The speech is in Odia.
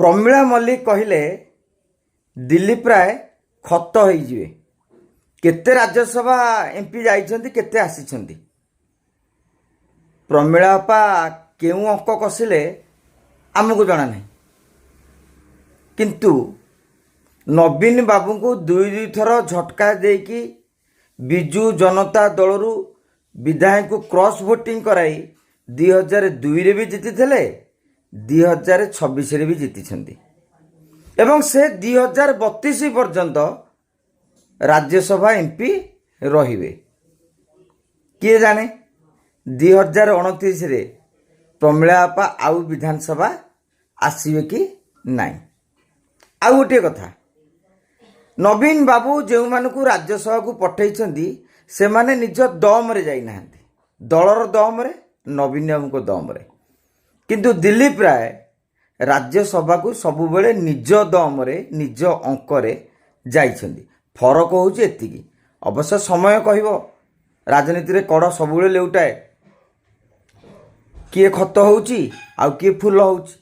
ପ୍ରମିଳା ମଲ୍ଲିକ କହିଲେ ଦିଲ୍ଲୀ ପ୍ରାୟ ଖତ ହୋଇଯିବେ। କେତେ ରାଜ୍ୟସଭା ଏମ୍ପି ଯାଇଛନ୍ତି, କେତେ ଆସିଛନ୍ତି? ପ୍ରମିଳା ବାପା କେଉଁ ଅଙ୍କ କଷିଲେ ଆମକୁ ଜଣା ନାହିଁ, କିନ୍ତୁ ନବୀନ ବାବୁଙ୍କୁ ଦୁଇ ଥର ଝଟକା ଦେଇକି ବିଜୁ ଜନତା ଦଳରୁ ବିଧାୟକଙ୍କୁ କ୍ରସ୍ ଭୋଟିଂ କରାଇ 2002ରେ ବି ଜିତିଥିଲେ, 2026ରେ ବି ଜିତିଛନ୍ତି ଏବଂ ସେ 2032 ପର୍ଯ୍ୟନ୍ତ ରାଜ୍ୟସଭା ଏମ୍ପି ରହିବେ। କିଏ ଜାଣେ 2029ରେ ପ୍ରମିଳା ବାପା ଆଉ ବିଧାନସଭା ଆସିବେ କି ନାହିଁ। ଆଉ ଗୋଟିଏ କଥା, ନବୀନ ବାବୁ ଯେଉଁମାନଙ୍କୁ ରାଜ୍ୟସଭାକୁ ପଠାଇଛନ୍ତି ସେମାନେ ନିଜ ଦମରେ ଯାଇନାହାନ୍ତି, ଦଳର ଦମରେ, ନବୀନ ବାବୁଙ୍କ ଦମରେ। କିନ୍ତୁ ଦିଲ୍ଲୀପ ରାୟ ରାଜ୍ୟସଭାକୁ ସବୁବେଳେ ନିଜ ଦମରେ, ନିଜ ଅଙ୍କରେ ଯାଇଛନ୍ତି। ଫରକ ହେଉଛି ଏତିକି। ଅବଶ୍ୟ ସମୟ କହିବ, ରାଜନୀତିରେ କଡ଼ ସବୁବେଳେ ଲେଉଟାଏ, କିଏ ଖତ ହେଉଛି ଆଉ କିଏ ଫୁଲ ହେଉଛି।